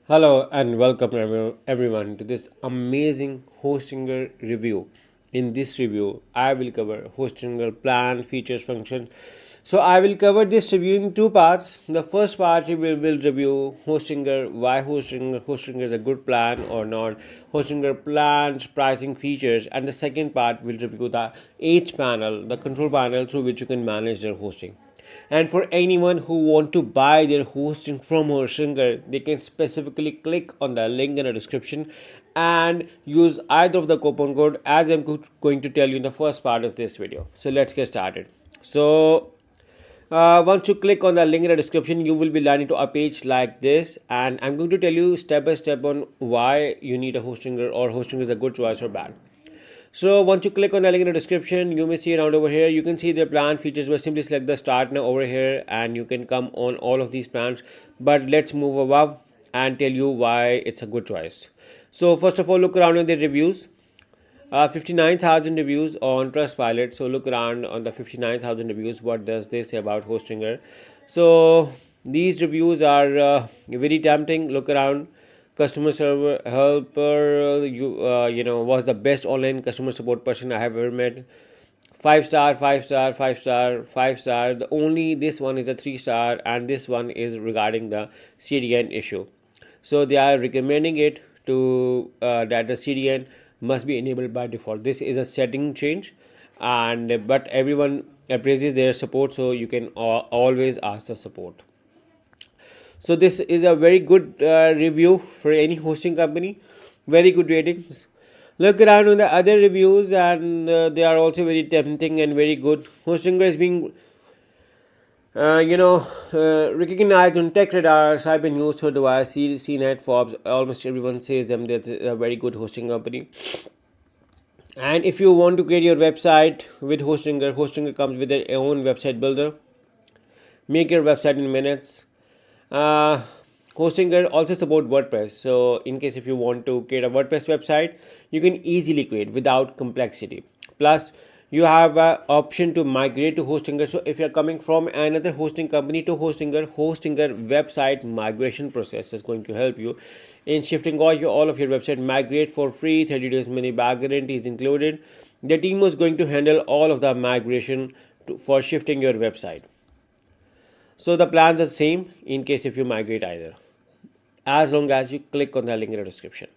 Hello and welcome everyone to this amazing Hostinger review. In this review, I will cover Hostinger plan, features, functions. So I will cover this review in two parts. The first part we will review Hostinger, why Hostinger is a good plan or not, Hostinger plans, pricing, features, and the second part will review the HPanel, the control panel through which you can manage their hosting. And for anyone who want to buy their hosting from Hostinger, they can specifically click on the link in the description and use either of the coupon code as I'm going to tell you in the first part of this video. So let's get started. Once you click on the link in the description, you will be landing to a page like this, and I'm going to tell you step by step on why you need a Hostinger or Hostinger is a good choice or bad. So once you click on the link in the description, you may see around over here, you can see the plan features where simply select the start now over here and you can come on all of these plans. But let's move above and tell you why it's a good choice. So first of all, look around at the reviews. 59,000 reviews on Trustpilot. So look around on the 59,000 reviews. What does they say about Hostinger? So these reviews are very tempting. Look around. Customer server helper, was the best online customer support person I have ever met. 5 star, 5 star, 5 star, 5 star. The only this one is a 3 star, and this one is regarding the CDN issue. So they are recommending it to that the CDN must be enabled by default. This is a setting change, and but everyone appraises their support, so you can always ask the support. So this is a very good review for any hosting company. Very good ratings. Look around on the other reviews, and they are also very tempting and very good. Hostinger is being recognized on Tech Radar, Cyber News, Third CNET, Forbes. Almost everyone says them that it's a very good hosting company. And if you want to create your website with Hostinger, Hostinger comes with their own website builder. Make your website in minutes. Hostinger also support WordPress. So in case if you want to create a WordPress website, you can easily create without complexity. Plus, you have an option to migrate to Hostinger. So if you're coming from another hosting company to Hostinger, Hostinger website migration process is going to help you in shifting all of your website. Migrate for free, 30 days money back guarantee is included. The team was going to handle all of the migration for shifting your website. So the plans are the same in case if you migrate either, as long as you click on the link in the description.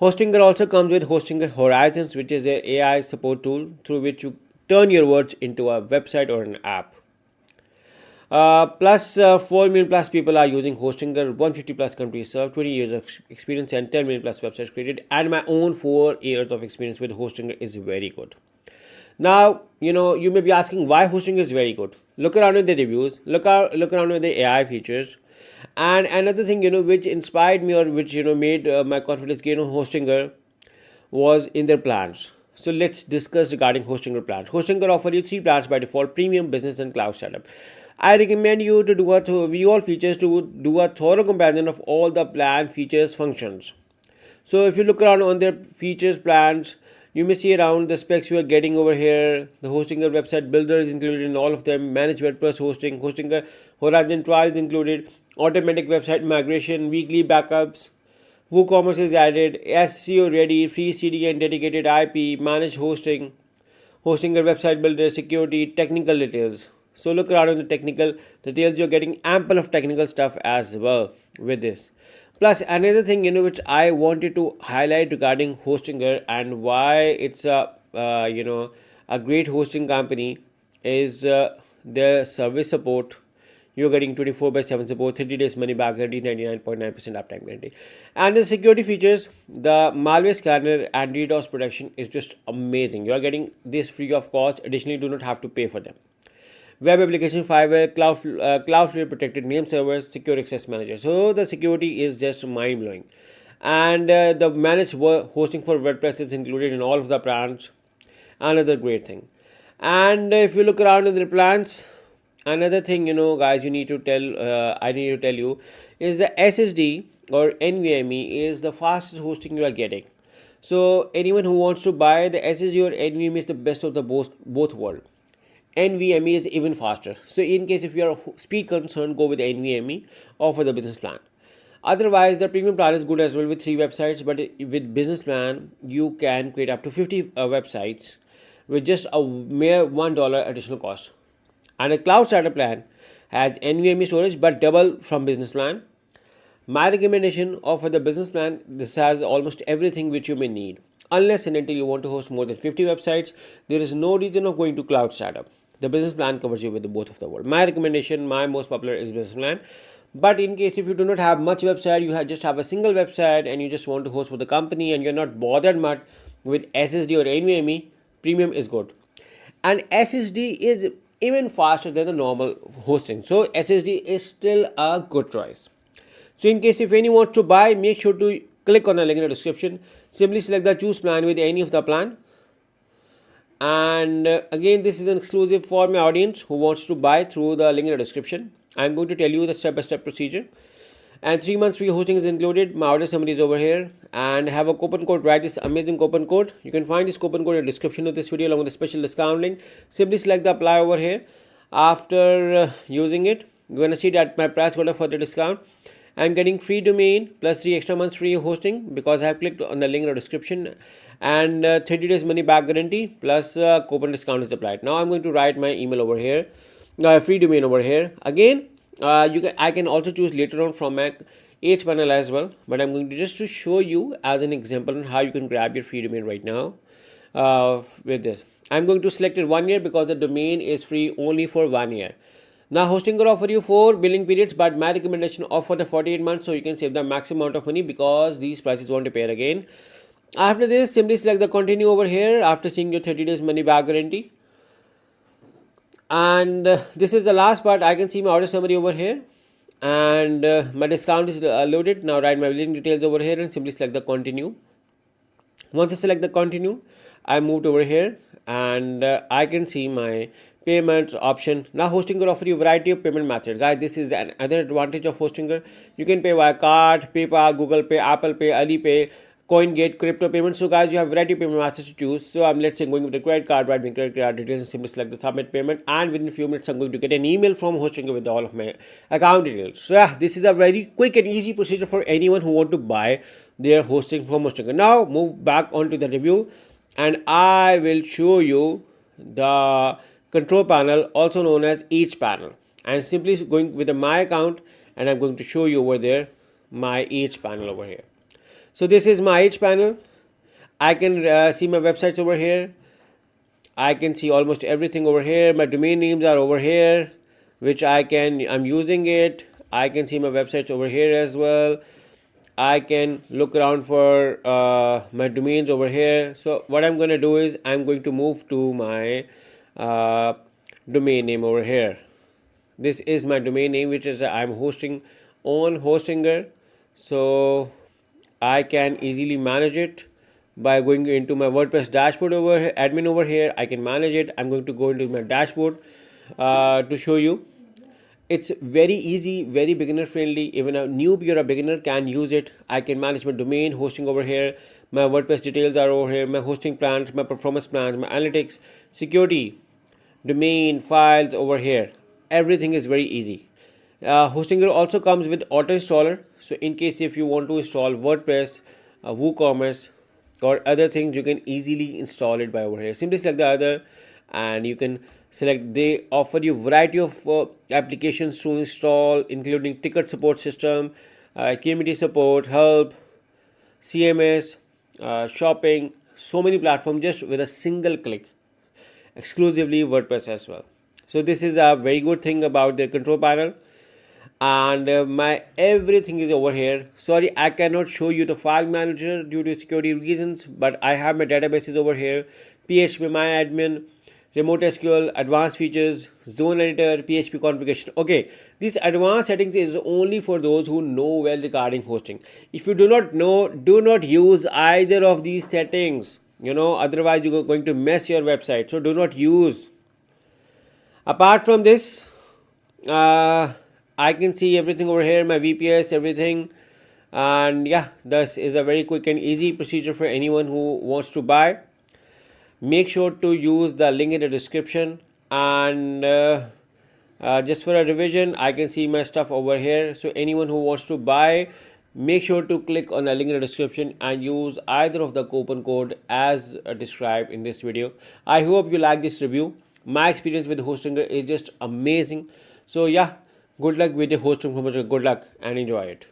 Hostinger also comes with Hostinger Horizons, which is an AI support tool through which you turn your words into a website or an app. 4 million plus people are using Hostinger, 150 plus countries served, 20 years of experience and 10 million plus websites created, and my own 4 years of experience with Hostinger is very good. Now, you may be asking why Hostinger is very good. Look around at the reviews, look around at the AI features. And another thing, which inspired me or which, made my confidence gain on Hostinger was in their plans. So let's discuss regarding Hostinger plans. Hostinger offer you 3 plans by default: premium, business, and cloud setup. I recommend you to view all features to do a thorough comparison of all the plan features functions. So if you look around on their features plans, you may see around the specs you are getting over here. The Hostinger website builder is included in all of them. Managed WordPress hosting, Hostinger Horizon trial is included. Automatic website migration, weekly backups. WooCommerce is added. SEO ready, free CDN, dedicated IP, managed hosting. Hostinger website builder, security, technical details. So look around on the technical details. You're getting ample of technical stuff as well with this. Plus, another thing which I wanted to highlight regarding Hostinger and why it's a great hosting company is their service support. You're getting 24/7 support, 30 days money back guarantee, 99.9% uptime guarantee, and the security features, the malware scanner and DDoS protection is just amazing. You are getting this free of cost. Additionally, do not have to pay for them. Web application firewall, Cloudflare protected name servers, secure access manager. So the security is just mind blowing, and the managed hosting for WordPress is included in all of the plans. Another great thing. And if you look around in the plans, another thing guys, I need to tell you is the SSD or NVMe is the fastest hosting you are getting. So anyone who wants to buy the SSD or NVMe is the best of the both world. NVMe is even faster. So in case if you are speed concerned, go with NVMe or for the business plan. Otherwise, the premium plan is good as well with 3 websites, but with business plan, you can create up to 50 websites with just a mere $1 additional cost. And a cloud starter plan has NVMe storage but double from business plan. My recommendation of the business plan, this has almost everything which you may need. Unless and until you want to host more than 50 websites, there is no reason of going to cloud startup. The business plan covers you with the both of the world. My recommendation, my most popular is business plan. But in case if you do not have much website, you just have a single website and you just want to host for the company and you're not bothered much with SSD or NVMe, premium is good. And SSD is even faster than the normal hosting. So SSD is still a good choice. So in case if anyone wants to buy, make sure to click on the link in the description. Simply select the choose plan with any of the plan. And again, this is an exclusive for my audience who wants to buy through the link in the description. I'm going to tell you the step-by-step procedure. And 3 months free hosting is included. My order summary is over here. And have a coupon code, write this amazing coupon code. You can find this coupon code in the description of this video along with the special discount link. Simply select the apply over here. After using it, you're going to see that my price got a further discount. I'm getting free domain plus 3 extra months free hosting because I have clicked on the link in the description, and 30 days money back guarantee plus coupon discount is applied. Now I'm going to write my email over here, free domain over here. Again, I can also choose later on from my HPanel as well, but I'm going to just to show you as an example on how you can grab your free domain right now with this. I'm going to select it 1 year because the domain is free only for 1 year. Now hosting will offer you 4 billing periods, but my recommendation offer the 48 months so you can save the maximum amount of money because these prices won't appear again. After this, simply select the continue over here after seeing your 30 days money back guarantee. And this is the last part. I can see my order summary over here and my discount is loaded. Now write my billing details over here and simply select the continue. Once I select the continue, I moved over here and I can see my payments option. Now Hostinger offer you a variety of payment methods. Guys, this is another advantage of Hostinger. You can pay via card, PayPal, Google Pay, Apple Pay, Alipay, CoinGate, crypto payments. So guys, you have a variety of payment methods to choose. So I'm let's say going with the credit card, right? Credit card details and simply select the submit payment, and within a few minutes I'm going to get an email from Hostinger with all of my account details. So yeah, this is a very quick and easy procedure for anyone who want to buy their hosting from Hostinger. Now move back onto the review and I will show you the control panel, also known as HPanel. I'm simply going with my account and I'm going to show you over there my HPanel over here. So this is my HPanel. I can see my websites over here. I can see almost everything over here. My domain names are over here, which I'm using it. I can see my websites over here as well. I can look around for my domains over here. So what I'm going to do is I'm going to move to my domain name over here. This is my domain name, which is I'm hosting on Hostinger, so I can easily manage it by going into my WordPress dashboard over here, admin over here. I can manage it. I'm going to go into my dashboard to show you. It's very easy, very beginner friendly. Even a newbie or a beginner can use it. I can manage my domain hosting over here. My WordPress details are over here. My hosting plans, my performance plans, my analytics, security, domain, files over here. Everything is very easy. Hostinger also comes with auto installer. So in case if you want to install WordPress, WooCommerce or other things, you can easily install it by over here. Simply select the other and you can select. They offer you variety of applications to install, including ticket support system, community support, help, CMS, shopping, so many platforms just with a single click. Exclusively WordPress as well. So this is a very good thing about the control panel, and my everything is over here. Sorry, I cannot show you the file manager due to security reasons, but I have my databases over here, PHP MyAdmin, remote SQL, advanced features, zone editor, PHP configuration. Okay, these advanced settings is only for those who know well regarding hosting. If you do not know, do not use either of these settings. Otherwise you're going to mess your website. So do not use. Apart from this, I can see everything over here, my VPS, everything. And yeah, this is a very quick and easy procedure for anyone who wants to buy. Make sure to use the link in the description. And just for a revision, I can see my stuff over here. So anyone who wants to buy Make sure to click on the link in the description and use either of the coupon code as described in this video. I hope you like this review. My experience with Hostinger is just amazing. So yeah, good luck with the hosting. Good luck and enjoy it.